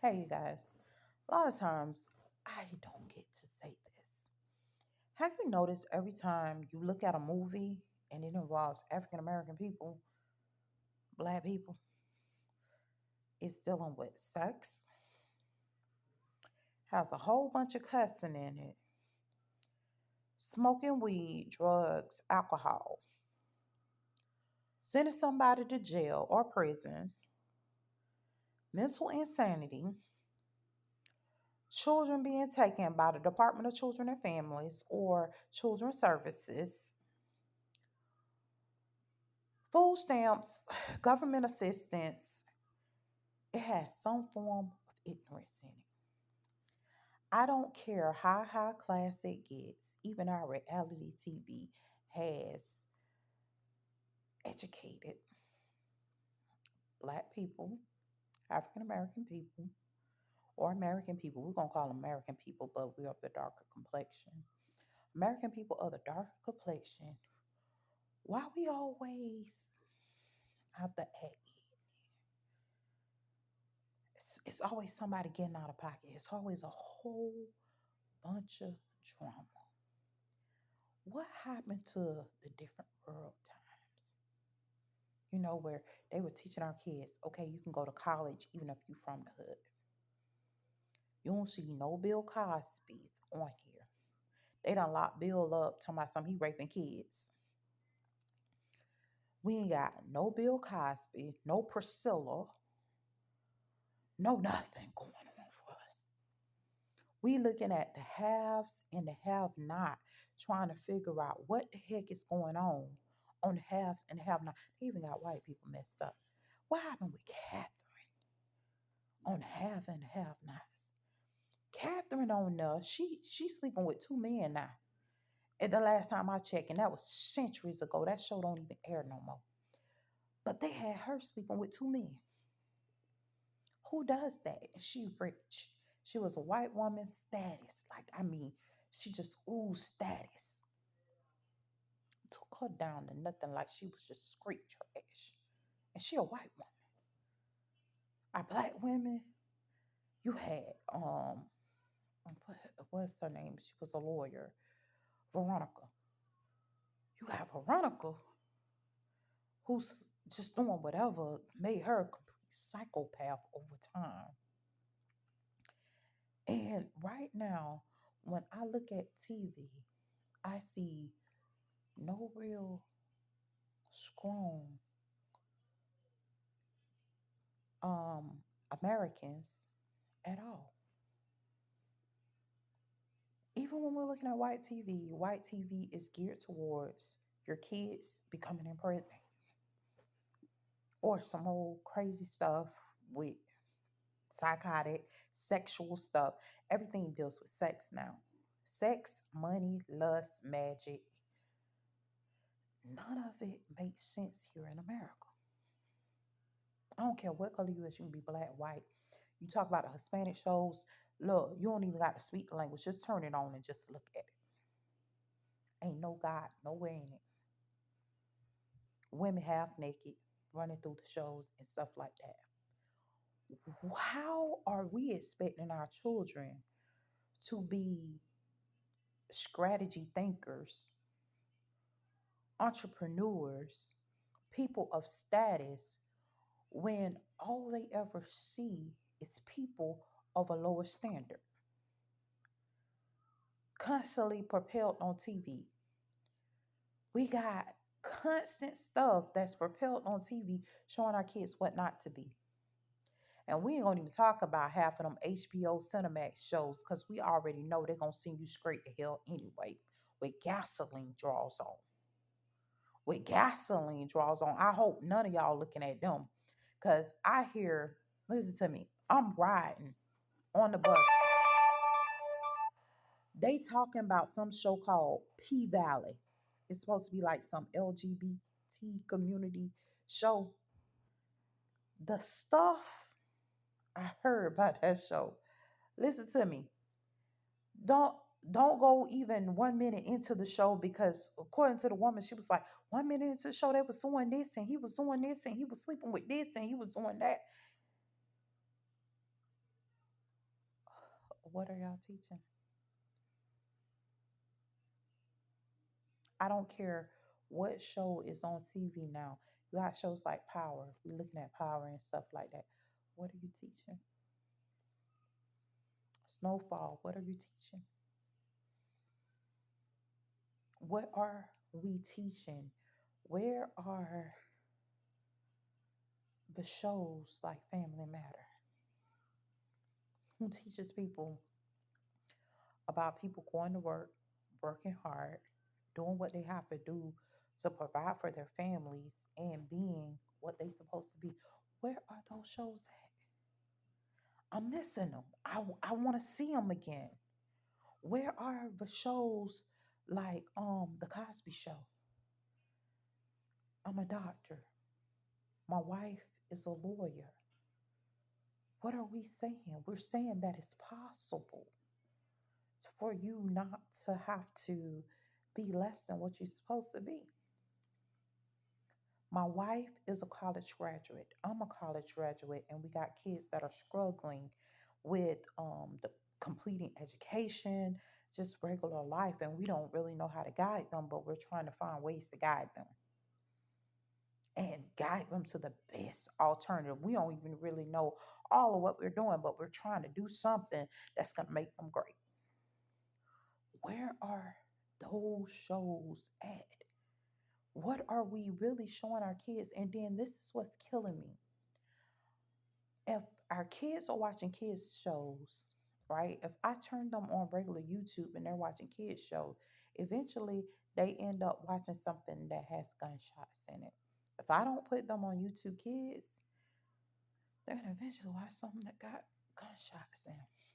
Hey, you guys. A lot of times I don't get to say this. Have you noticed every time you look at a movie and it involves African American people, black people, it's dealing with sex, has a whole bunch of cussing in it, smoking weed, drugs, alcohol, sending somebody to jail or prison, mental insanity, children being taken by the Department of Children and Families or Children's Services, food stamps, government assistance, it has some form of ignorance in it. I don't care how high class it gets, even our reality TV has educated black people, African American people, or American people. We're going to call them American people, but we're of the darker complexion. American people of the darker complexion, why we always have to act? It's always somebody getting out of pocket. It's always a whole bunch of drama. What happened to the different world times? Where they were teaching our kids, okay, you can go to college even if you from the hood. You don't see no Bill Cosby's on here. They done locked Bill up talking about something he raping kids. We ain't got no Bill Cosby, no Priscilla, no nothing going on for us. We looking at the haves and the have not, trying to figure out what the heck is going on the haves and the have not. They even got white people messed up. What happened with Catherine on the have and the have nots? Catherine on there, she's sleeping with two men now. At the last time I checked, and that was centuries ago. That show don't even air no more. But they had her sleeping with two men. Who does that? And she rich. She was a white woman status. She just oozed status. Took her down to nothing like she was just street trash. And she a white woman. Our black women, you had what's her name? She was a lawyer. Veronica. You have Veronica who's just doing whatever made her a complete psychopath over time. And right now, when I look at TV, I see no real strong Americans at all. Even when we're looking at white TV is geared towards your kids becoming pregnant or some old crazy stuff with psychotic, sexual stuff. Everything deals with sex now. Sex, money, lust, magic. None of it makes sense here in America. I don't care what color you is, you can be black, white. You talk about the Hispanic shows. Look, you don't even got to speak the language. Just turn it on and just look at it. Ain't no God nowhere in it. Women half naked, running through the shows and stuff like that. How are we expecting our children to be strategy thinkers, entrepreneurs, people of status when all they ever see is people of a lower standard, constantly propelled on TV? We got constant stuff that's propelled on TV showing our kids what not to be. And we ain't gonna even talk about half of them HBO Cinemax shows because we already know they're gonna send you straight to hell anyway with gasoline draws on. With gasoline draws on. I hope none of y'all looking at them. Cause I hear, listen to me, I'm riding on the bus. They talking about some show called P Valley. It's supposed to be like some LGBT community show. The stuff I heard about that show. Listen to me. Don't don't go even 1 minute into the show because according to the woman, she was like 1 minute into the show, they was doing this and he was doing this and he was sleeping with this and he was doing that. What are y'all teaching? I don't care what show is on TV now. You got shows like Power. We're looking at Power and stuff like that. What are you teaching? Snowfall. What are you teaching? What are we teaching? Where are the shows like Family Matter? Who teaches people about people going to work, working hard, doing what they have to do to provide for their families and being what they supposed to be? Where are those shows at? I'm missing them. I want to see them again. Where are the shows like the Cosby Show? I'm a doctor. My wife is a lawyer. What are we saying? We're saying that it's possible for you not to have to be less than what you're supposed to be. My wife is a college graduate. I'm a college graduate, and we got kids that are struggling with the completing education, just regular life, and we don't really know how to guide them, but we're trying to find ways to guide them and guide them to the best alternative. We don't even really know all of what we're doing, but we're trying to do something that's going to make them great. Where are those shows at? What are we really showing our kids? And then this is what's killing me. If our kids are watching kids shows, right? If I turn them on regular YouTube and they're watching kids shows, eventually they end up watching something that has gunshots in it. If I don't put them on YouTube Kids, they're gonna eventually watch something that got gunshots in it,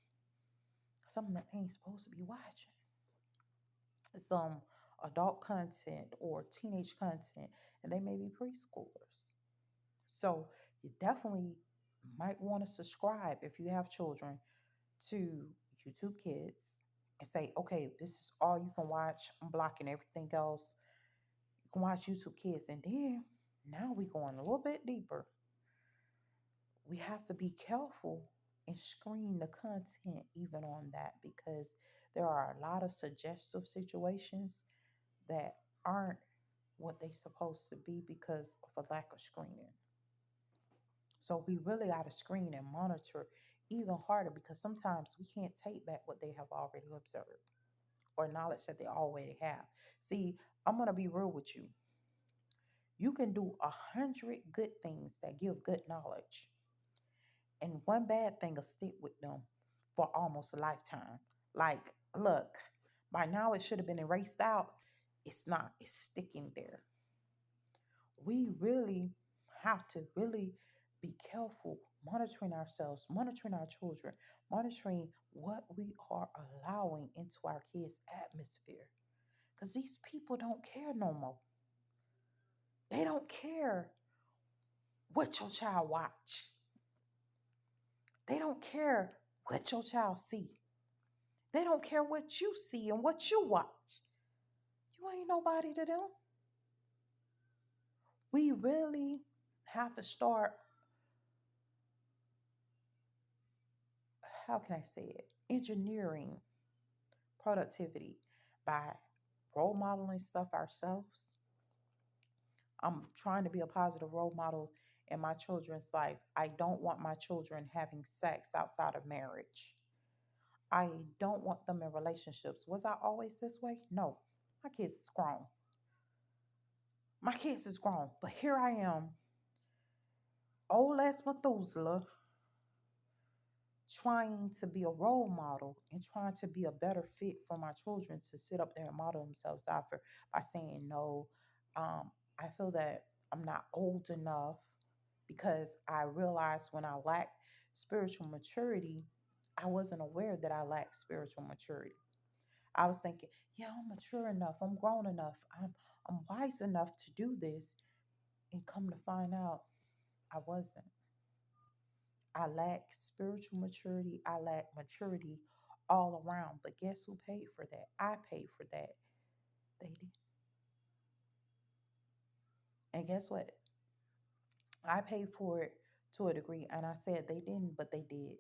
something that they ain't supposed to be watching. It's adult content or teenage content, and they may be preschoolers. So you definitely might want to subscribe if you have children to YouTube Kids and say, okay, this is all you can watch. I'm blocking everything else. You can watch YouTube Kids. And then now we going a little bit deeper. We have to be careful and screen the content even on that, because there are a lot of suggestive situations that aren't what they supposed to be because of a lack of screening. So we really got to screen and monitor even harder, because sometimes we can't take back what they have already observed or knowledge that they already have. See, I'm going to be real with you. You can do 100 good things that give good knowledge, and one bad thing will stick with them for almost a lifetime. Like, look, by now it should have been erased out. It's not, it's sticking there. We really have to really be careful monitoring ourselves, monitoring our children, monitoring what we are allowing into our kids' atmosphere. Because these people don't care no more. They don't care what your child watch. They don't care what your child see. They don't care what you see and what you watch. You ain't nobody to them. We really have to start, how can I say it, engineering productivity by role modeling stuff ourselves. I'm trying to be a positive role model in my children's life. I don't want my children having sex outside of marriage. I don't want them in relationships. Was I always this way? No. My kids is grown. My kids is grown. But here I am, old as Methuselah, trying to be a role model and trying to be a better fit for my children to sit up there and model themselves after by saying no. I feel that I'm not old enough, because I realized when I lacked spiritual maturity, I wasn't aware that I lacked spiritual maturity. I was thinking, yeah, I'm mature enough, I'm grown enough, I'm wise enough to do this, and come to find out I wasn't. I lack spiritual maturity. I lack maturity all around. But guess who paid for that? I paid for that. They did. And guess what? I paid for it to a degree. And I said they didn't, but they did.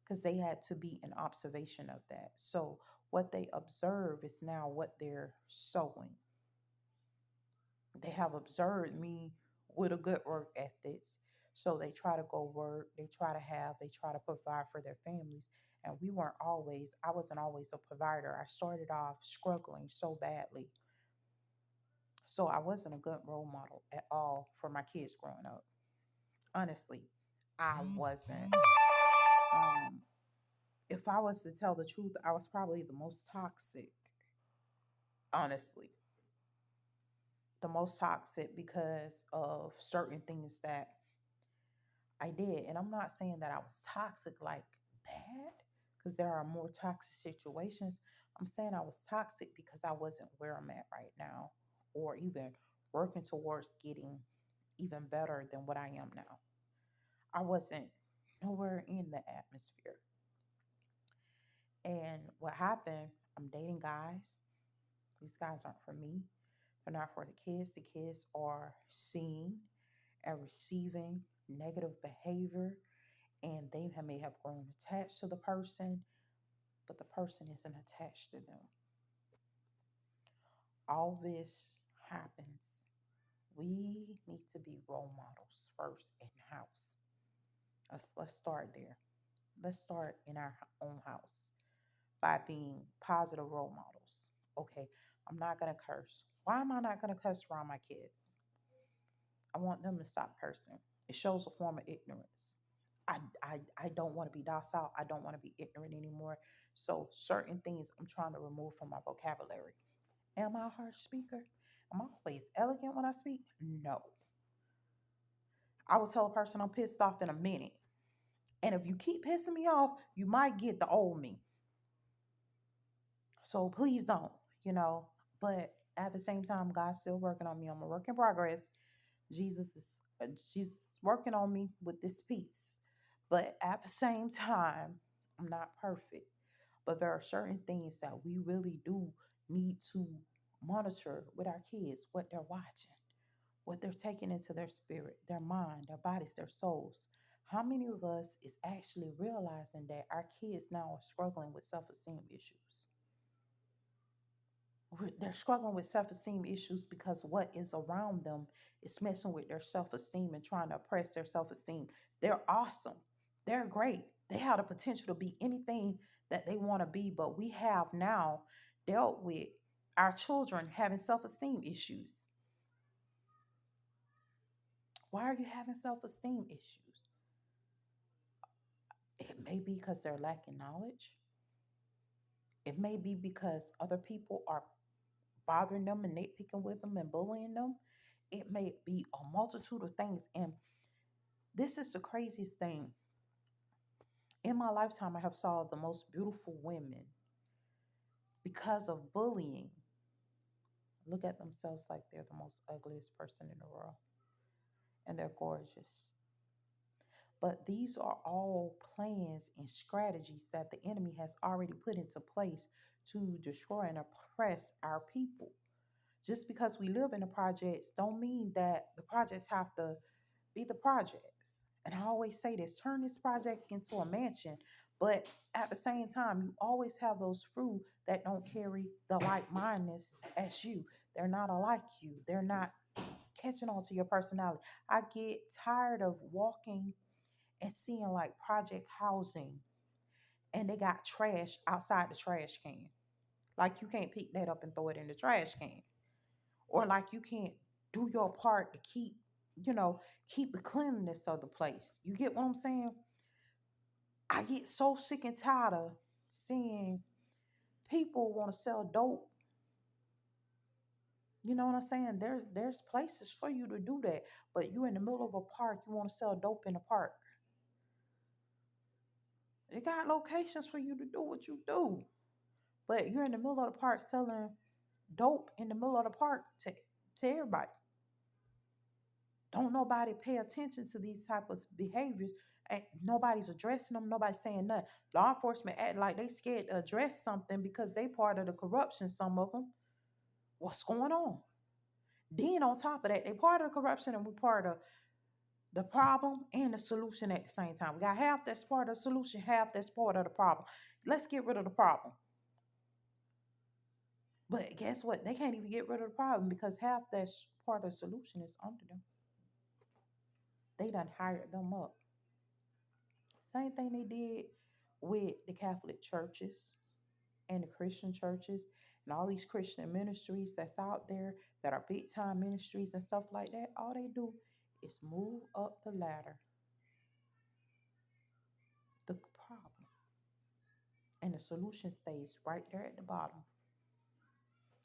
because they had to be in observation of that. So what they observe is now what they're sowing. They have observed me with a good work ethics. So they try to go work, they try to provide for their families. And I wasn't always a provider. I started off struggling so badly. So I wasn't a good role model at all for my kids growing up. Honestly, I wasn't. Um, if I was to tell the truth, I was probably the most toxic, honestly, the most toxic because of certain things that I did. And I'm not saying that I was toxic like bad, because there are more toxic situations. I'm saying I was toxic because I wasn't where I'm at right now, or even working towards getting even better than what I am now. I wasn't nowhere in the atmosphere. And what happened, I'm dating guys. These guys aren't for me. They're not for the kids. The kids are seeing and receiving negative behavior, and may have grown attached to the person, but the person isn't attached to them. All this happens. We need to be role models first in the house. Let's start there. Let's start in our own house by being positive role models. Okay, I'm not gonna curse. Why am I not gonna cuss around my kids? I want them to stop cursing. It shows a form of ignorance. I don't want to be docile. I don't want to be ignorant anymore. So certain things I'm trying to remove from my vocabulary. Am I a harsh speaker? Am I always elegant when I speak? No. I will tell a person I'm pissed off in a minute. And if you keep pissing me off, you might get the old me. So please don't, you know. But at the same time, God's still working on me. I'm a work in progress. Jesus is Jesus is working on me with this peace. But at the same time, I'm not perfect. But there are certain things that we really do need to monitor with our kids, what they're watching, what they're taking into their spirit, their mind, their bodies, their souls. How many of us is actually realizing that our kids now are struggling with self-esteem issues? They're struggling with self-esteem issues because what is around them is messing with their self-esteem and trying to oppress their self-esteem. They're awesome. They're great. They have the potential to be anything that they want to be, but we have now dealt with our children having self-esteem issues. Why are you having self-esteem issues? It may be because they're lacking knowledge. It may be because other people are bothering them and nitpicking with them and bullying them. It may be a multitude of things. And this is the craziest thing. In my lifetime, I have saw the most beautiful women because of bullying look at themselves like they're the most ugliest person in the world and they're gorgeous. But these are all plans and strategies that the enemy has already put into place to destroy and oppress our people. Just because we live in the projects don't mean that the projects have to be the projects. And I always say this, turn this project into a mansion. But at the same time, you always have those fruit that don't carry the like mindedness as you. They're not alike you. They're not catching on to your personality. I get tired of walking and seeing like project housing and they got trash outside the trash can. Like you can't pick that up and throw it in the trash can. Or like you can't do your part to keep, you know, keep the cleanliness of the place. You get what I'm saying? I get so sick and tired of seeing people want to sell dope. You know what I'm saying? There's places for you to do that, but you in the middle of a park, you want to sell dope in the park. They got locations for you to do what you do, but you're in the middle of the park selling dope in the middle of the park to everybody. Don't nobody pay attention to these type of behaviors. And nobody's addressing them. Nobody's saying nothing. Law enforcement act like they scared to address something because they part of the corruption. Some of them. What's going on? Then on top of that, they part of the corruption and we part of The problem and the solution at the same time. We got half that's part of the solution, half that's part of the problem. Let's get rid of the problem. But guess what? They can't even get rid of the problem because half that's part of the solution is under them. They done hired them up. Same thing they did with the Catholic churches and the Christian churches and all these Christian ministries that's out there that are big time ministries and stuff like that. All they do is move up the ladder, the problem, and the solution stays right there at the bottom.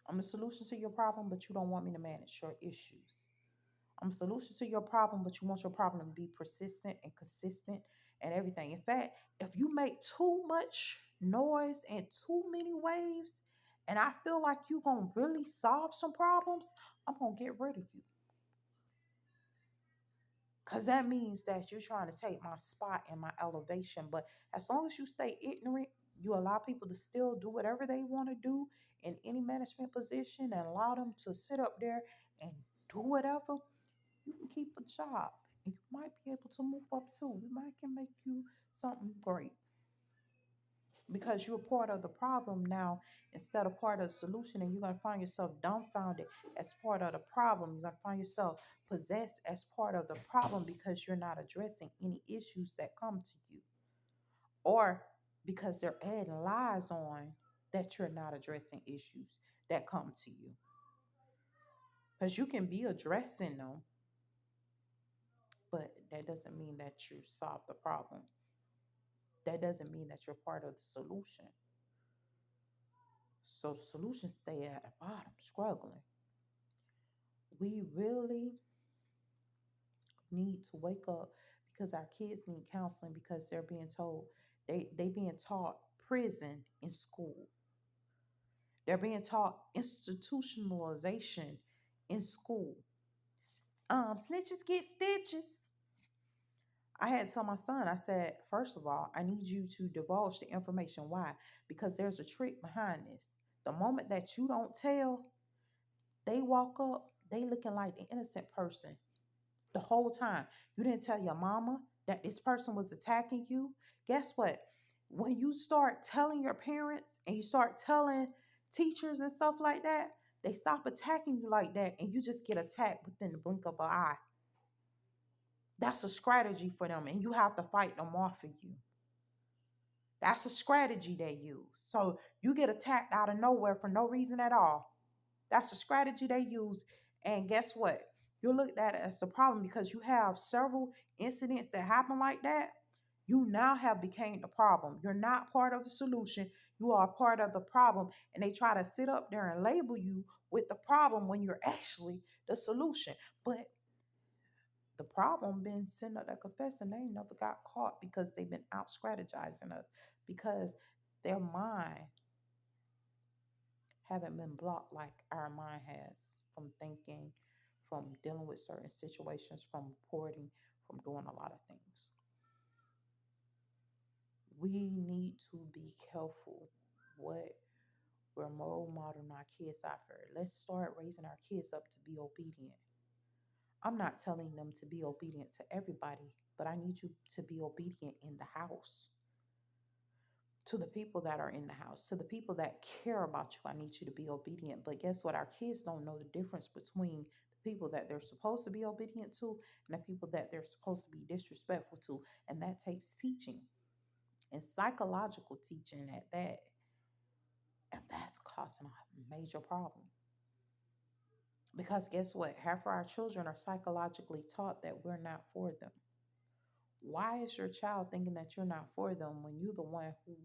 I'm the solution to your problem, but you don't want me to manage your issues. I'm a solution to your problem, but you want your problem to be persistent and consistent and everything. In fact, if you make too much noise and too many waves, and I feel like you're going to really solve some problems, I'm going to get rid of you. Because that means that you're trying to take my spot and my elevation. But as long as you stay ignorant, you allow people to still do whatever they want to do in any management position and allow them to sit up there and do whatever, you can keep a job and you might be able to move up too. We might can make you something great because you're part of the problem now instead of part of the solution, and you're going to find yourself dumbfounded as part of the problem. You're going to find yourself possessed as part of the problem because you're not addressing any issues that come to you, or because they're adding lies on that you're not addressing issues that come to you, because you can be addressing them, but that doesn't mean that you solve the problem. That doesn't mean that you're part of the solution. So the solution stay at the bottom, struggling. We really need to wake up because our kids need counseling because they're being told they being taught prison in school. They're being taught institutionalization in school. Snitches get stitches. I had to tell my son, I said, first of all, I need you to divulge the information. Why? Because there's a trick behind this. The moment that you don't tell, they walk up, they looking like the innocent person the whole time. You didn't tell your mama that this person was attacking you. Guess what? When you start telling your parents and you start telling teachers and stuff like that, they stop attacking you like that and you just get attacked within the blink of an eye. That's a strategy for them, and you have to fight them off of you. That's a strategy they use. So you get attacked out of nowhere for no reason at all. That's a strategy they use. And guess what? You're looked at as the problem because you have several incidents that happen like that. You now have became the problem. You're not part of the solution. You are part of the problem. And they try to sit up there and label you with the problem when you're actually the solution. But the problem been sitting up there confessing they never got caught because they've been out strategizing us because their mind haven't been blocked like our mind has from thinking, from dealing with certain situations, from reporting, from doing a lot of things. We need to be careful what we're role modeling our kids after. Let's start raising our kids up to be obedient. I'm not telling them to be obedient to everybody, but I need you to be obedient in the house. To the people that are in the house, to the people that care about you, I need you to be obedient. But guess what? Our kids don't know the difference between the people that they're supposed to be obedient to and the people that they're supposed to be disrespectful to. And that takes teaching and psychological teaching at that. And that's causing a major problem. Because guess what? Half of our children are psychologically taught that we're not for them. Why is your child thinking that you're not for them when you're the one who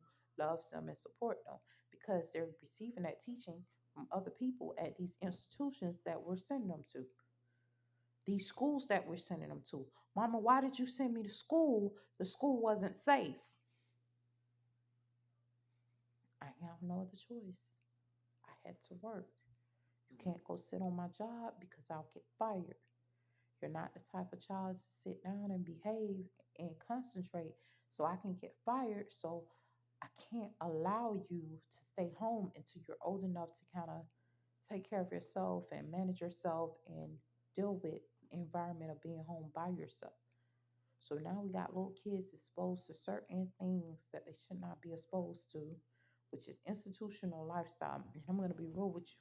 loves them and support them? Because they're receiving that teaching from other people at these institutions that we're sending them to, these schools that we're sending them to. Mama, why did you send me to school? The school wasn't safe. I have no other choice. I had to work. You can't go sit on my job because I'll get fired. You're not the type of child to sit down and behave and concentrate so I can get fired. So I can't allow you to stay home until you're old enough to kind of take care of yourself and manage yourself and deal with the environment of being home by yourself. So now we got little kids exposed to certain things that they should not be exposed to, which is institutional lifestyle. And I'm going to be real with you.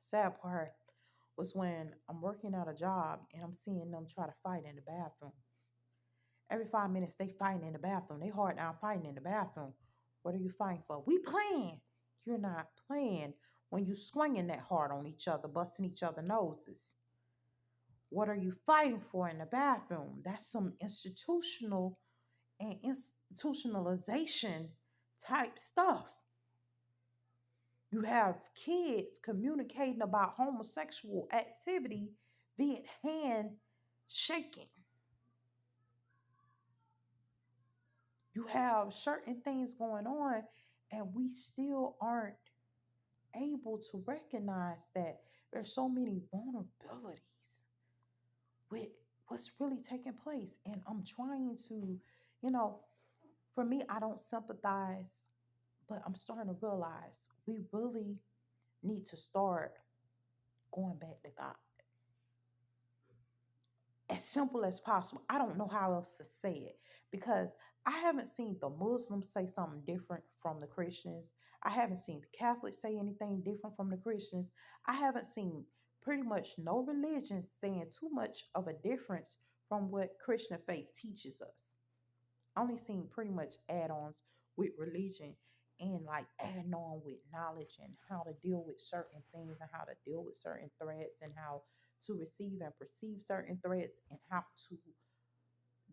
Sad part was when I'm working at a job and I'm seeing them try to fight in the bathroom. Every 5 minutes they fighting in the bathroom. They hard down fighting in the bathroom. What are you fighting for? We playing. You're not playing when you swinging that hard on each other, busting each other noses. What are you fighting for in the bathroom? That's some institutional and institutionalization type stuff. You have kids communicating about homosexual activity via hand shaking. You have certain things going on, and we still aren't able to recognize that there's so many vulnerabilities with what's really taking place. And I'm trying to, you know, for me, I don't sympathize, but I'm starting to realize we really need to start going back to God. As simple as possible. I don't know how else to say it because I haven't seen the Muslims say something different from the Christians. I haven't seen the Catholics say anything different from the Christians. I haven't seen pretty much no religion saying too much of a difference from what Christian faith teaches us. I only seen pretty much add-ons with religion and like adding on with knowledge and how to deal with certain things and how to deal with certain threats and how to receive and perceive certain threats and how to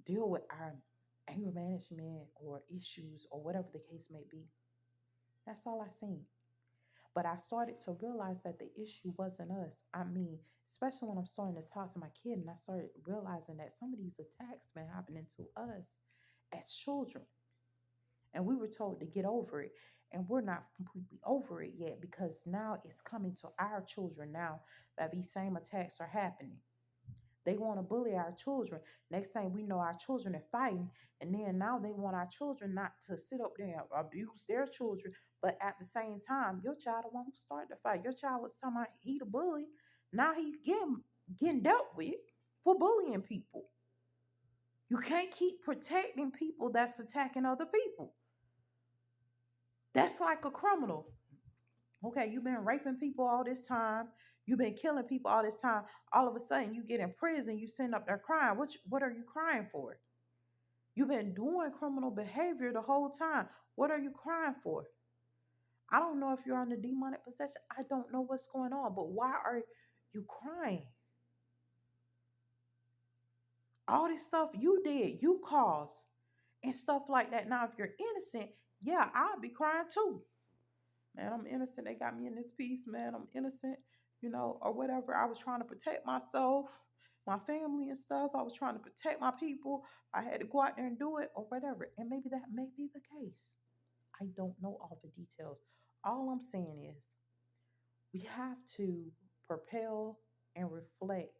deal with our anger management or issues or whatever the case may be. That's all I seen. But I started to realize that the issue wasn't us. I mean, especially when I'm starting to talk to my kid and I started realizing that some of these attacks been happening to us as children. And we were told to get over it. And we're not completely over it yet because now it's coming to our children now that these same attacks are happening. They want to bully our children. Next thing we know, our children are fighting. And then now they want our children not to sit up there and abuse their children. But at the same time, your child the one who started the fight. Your child was talking about he the bully. Now he's getting dealt with for bullying people. You can't keep protecting people that's attacking other people. That's like a criminal. Okay, you've been raping people all this time. You've been killing people all this time. All of a sudden, you get in prison. You send up there crying. What are you crying for? You've been doing criminal behavior the whole time. What are you crying for? I don't know if you're under demonic possession. I don't know what's going on, but why are you crying? All this stuff you did, you caused, and stuff like that. Now, if you're innocent, yeah, I'll be crying too. Man, I'm innocent. They got me in this piece, man. I'm innocent, or whatever. I was trying to protect myself, my family and stuff. I was trying to protect my people. I had to go out there and do it or whatever. And maybe that may be the case. I don't know all the details. All I'm saying is we have to propel and reflect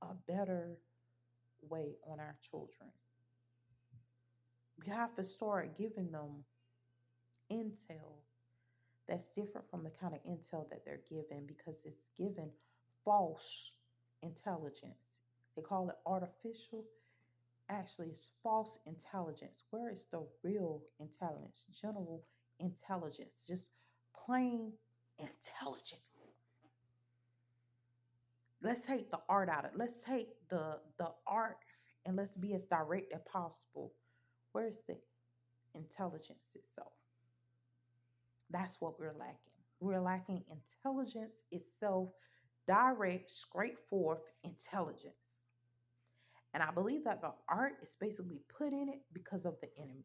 a better way on our children. We have to start giving them intel that's different from the kind of intel that they're given because it's given false intelligence. They call it artificial. Actually, it's false intelligence. Where is the real intelligence? General intelligence, just plain intelligence. Let's take the art out of it. Let's take the art and let's be as direct as possible. Where's the intelligence itself? That's what we're lacking. We're lacking intelligence itself, direct, straightforward intelligence. And I believe that the art is basically put in it because of the enemy.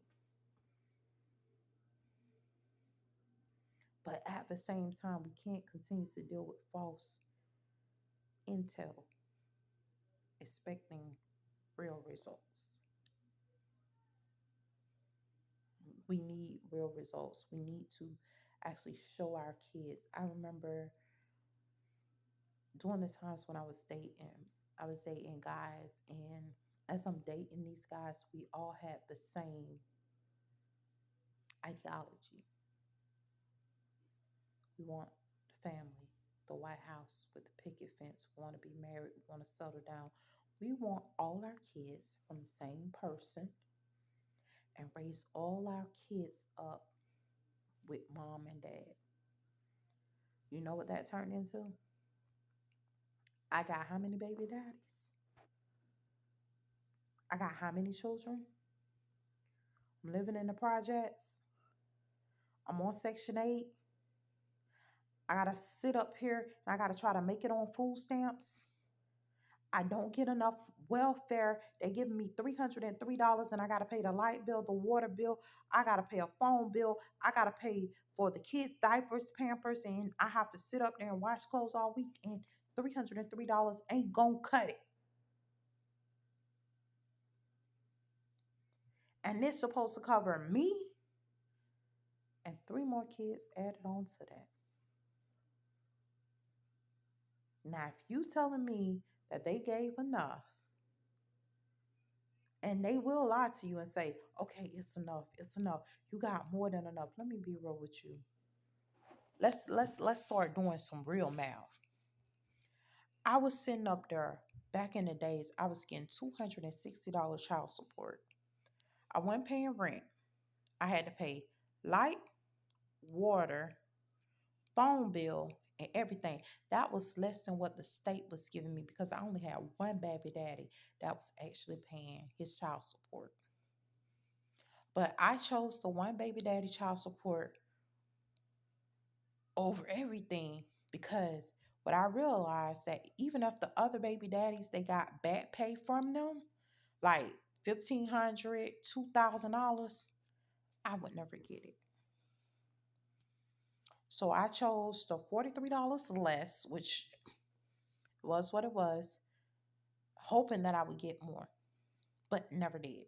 But at the same time, we can't continue to deal with false intel, expecting real results. We need real results. We need to actually show our kids. I remember during the times when I was dating guys, and as I'm dating these guys, we all had the same ideology. We want the family, the White House with the picket fence. We want to be married. We want to settle down. We want all our kids from the same person and raise all our kids up with mom and dad. You know what that turned into? I got how many baby daddies? I got how many children? I'm living in the projects. I'm on Section 8. I gotta sit up here and I gotta try to make it on food stamps. I don't get enough welfare. They giving me $303 and I gotta pay the light bill, the water bill. I gotta pay a phone bill. I gotta pay for the kids' diapers, pampers, and I have to sit up there and wash clothes all week. And $303 ain't gonna cut it. And it's supposed to cover me and three more kids added on to that. Now, if you telling me that they gave enough, and they will lie to you and say, "Okay, it's enough. It's enough. You got more than enough." Let me be real with you. Let's start doing some real math. I was sitting up there back in the days. I was getting $260 child support. I wasn't paying rent. I had to pay light, water, phone bill, and everything. That was less than what the state was giving me because I only had one baby daddy that was actually paying his child support. But I chose the one baby daddy child support over everything because what I realized that even if the other baby daddies they got back pay from them, like $1,500, $2,000, I would never get it. So I chose the $43 less, which was what it was, hoping that I would get more, but never did.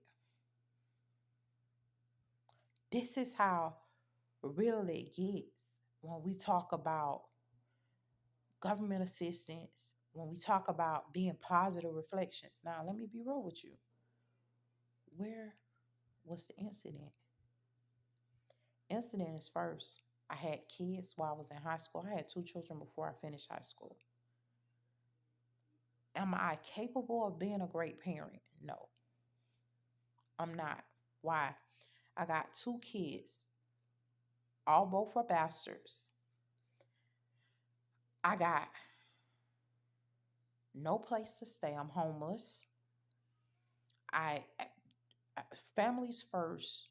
This is how real it gets when we talk about government assistance, when we talk about being positive reflections. Now, let me be real with you. Where was the incident? Incident is first. I had kids while I was in high school. I had two children before I finished high school. Am I capable of being a great parent? No, I'm not. Why? I got two kids, all both are bastards. I got no place to stay. I'm homeless. I families first.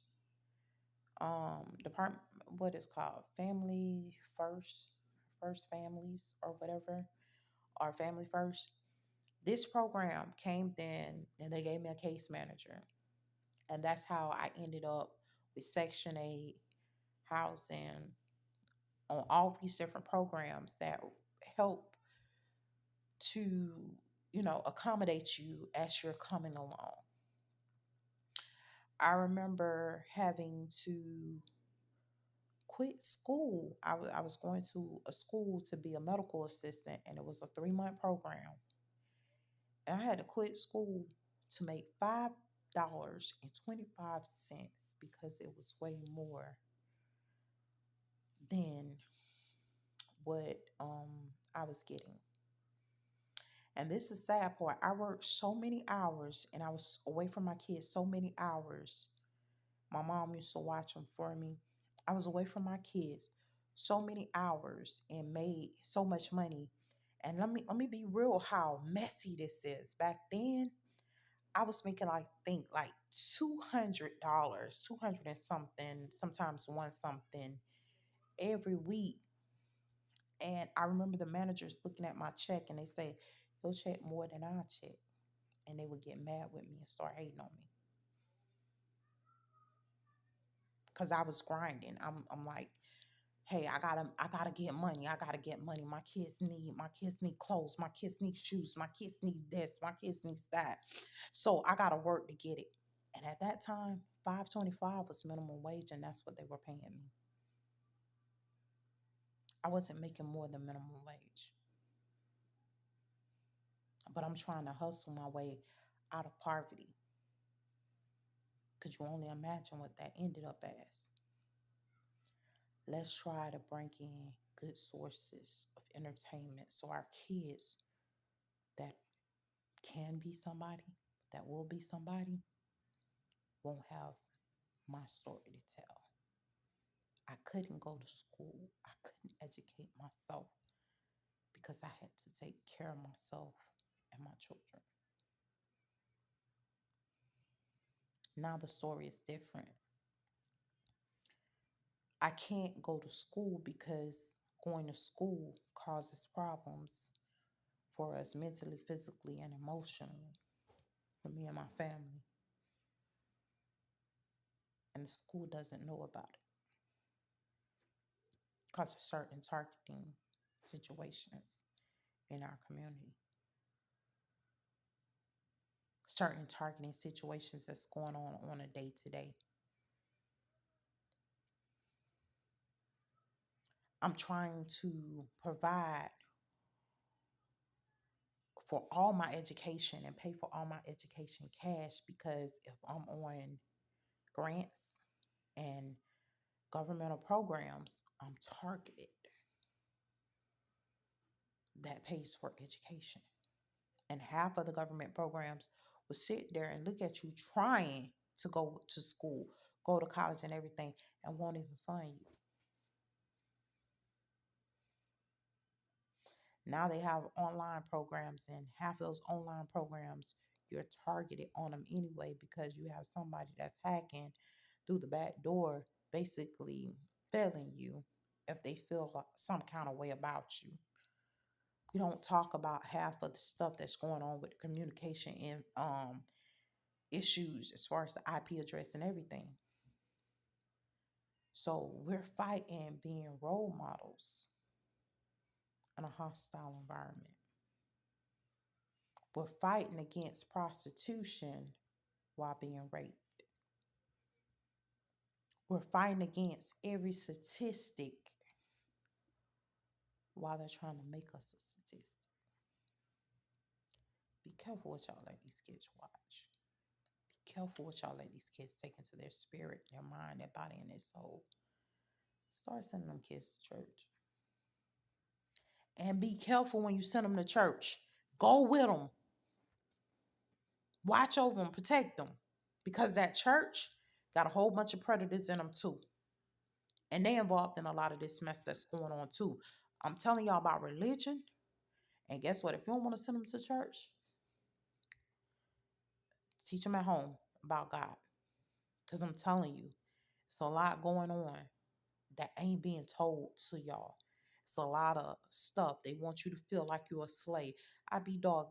Department, what is called family first, first families or whatever, or family first. This program came then, and they gave me a case manager, and that's how I ended up with Section 8 housing on all these different programs that help to accommodate you as you're coming along. I remember having to quit school. I was going to a school to be a medical assistant, and it was a 3-month program. And I had to quit school to make $5.25 because it was way more than what I was getting. And this is sad part. I worked so many hours and I was away from my kids so many hours. My mom used to watch them for me. I was away from my kids so many hours and made so much money. And let me be real how messy this is. Back then, I was making like $200, 200 and something, sometimes one something every week. And I remember the managers looking at my check and they say, "He'll check more than I check." And they would get mad with me and start hating on me because I was grinding. I'm like, "Hey, I gotta get money. I gotta get money. My kids need clothes. My kids need shoes. My kids need this. My kids needs that. So I gotta work to get it." And at that time, 5.25 was minimum wage, and that's what they were paying me. I wasn't making more than minimum wage, but I'm trying to hustle my way out of poverty. Could you only imagine what that ended up as? Let's try to bring in good sources of entertainment so our kids that can be somebody, that will be somebody, won't have my story to tell. I couldn't go to school. I couldn't educate myself because I had to take care of myself and my children. Now the story is different. I can't go to school because going to school causes problems for us mentally, physically, and emotionally, for me and my family. And the school doesn't know about it because of certain targeting situations in our community, certain targeting situations that's going on a day to day. I'm trying to provide for all my education and pay for all my education cash because if I'm on grants and governmental programs, I'm targeted that pays for education. And half of the government programs will sit there and look at you trying to go to school, go to college and everything, and won't even fund you. Now they have online programs, and half of those online programs, you're targeted on them anyway because you have somebody that's hacking through the back door, basically failing you if they feel like some kind of way about you. We don't talk about half of the stuff that's going on with communication and issues as far as the IP address and everything. So we're fighting being role models in a hostile environment. We're fighting against prostitution while being raped. We're fighting against every statistic while they're trying to make us a statistic. Be careful what y'all let these kids watch. Be careful what y'all let these kids take into their spirit, their mind, their body, and their soul. Start sending them kids to church. And be careful when you send them to church. Go with them. Watch over them, protect them. Because that church got a whole bunch of predators in them too. And they involved in a lot of this mess that's going on too. I'm telling y'all about religion. And guess what? If you don't want to send them to church, teach them at home about God. Because I'm telling you, it's a lot going on that ain't being told to y'all. It's a lot of stuff. They want you to feel like you're a slave. I be dog.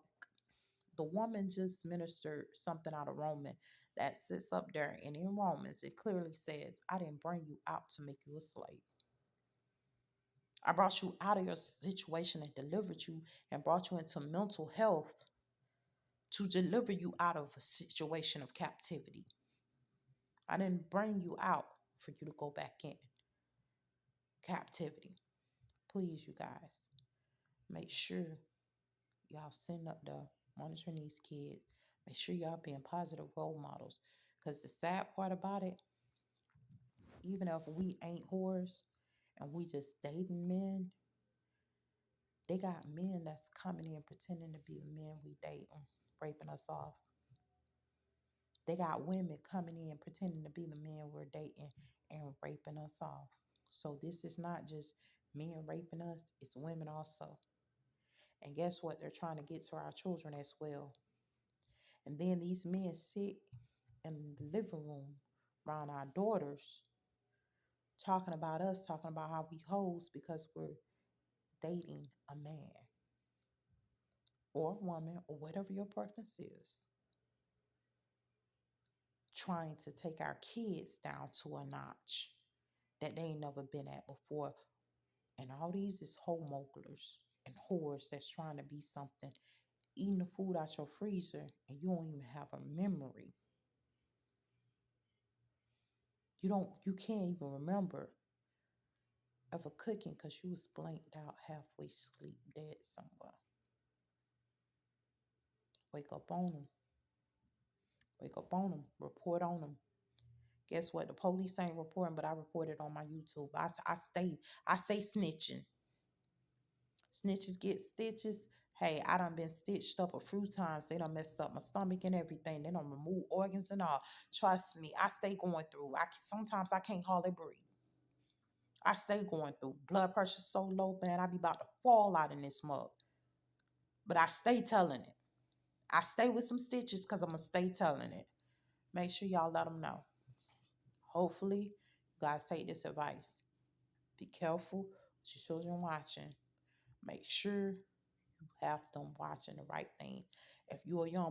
The woman just ministered something out of Roman that sits up there, and in Romans, it clearly says, I didn't bring you out to make you a slave. I brought you out of your situation and delivered you and brought you into mental health to deliver you out of a situation of captivity. I didn't bring you out for you to go back in captivity. Please, you guys, make sure y'all sitting up there monitoring these kids. Make sure y'all being positive role models. Because the sad part about it, even if we ain't whores and we just dating men, they got men that's coming in pretending to be the men we dating, raping us off. They got women coming in pretending to be the men we're dating and raping us off. So this is not just men raping us, it's women also. And guess what? They're trying to get to our children as well. And then these men sit in the living room around our daughters talking about us, talking about how we hoes because we're dating a man or a woman or whatever your preference is, trying to take our kids down to a notch that they ain't never been at before. And all these is hoe mogulers and whores that's trying to be something, eating the food out your freezer and you don't even have a memory. You can't even remember ever cooking because you was blanked out, halfway asleep, dead somewhere. Wake up on them. Wake up on them. Report on them. Guess what? The police ain't reporting, but I reported on my YouTube. I say snitching. Snitches get stitches. Hey, I done been stitched up a few times. They done messed up my stomach and everything. They done remove organs and all. Trust me, I stay going through. Sometimes I can't hardly breathe. I stay going through. Blood pressure so low, man. I be about to fall out in this mug. But I stay telling it. I stay with some stitches because I'm gonna stay telling it. Make sure y'all let them know. Hopefully, you guys take this advice. Be careful with your children watching. Make sure you have them watching the right thing. If you're a young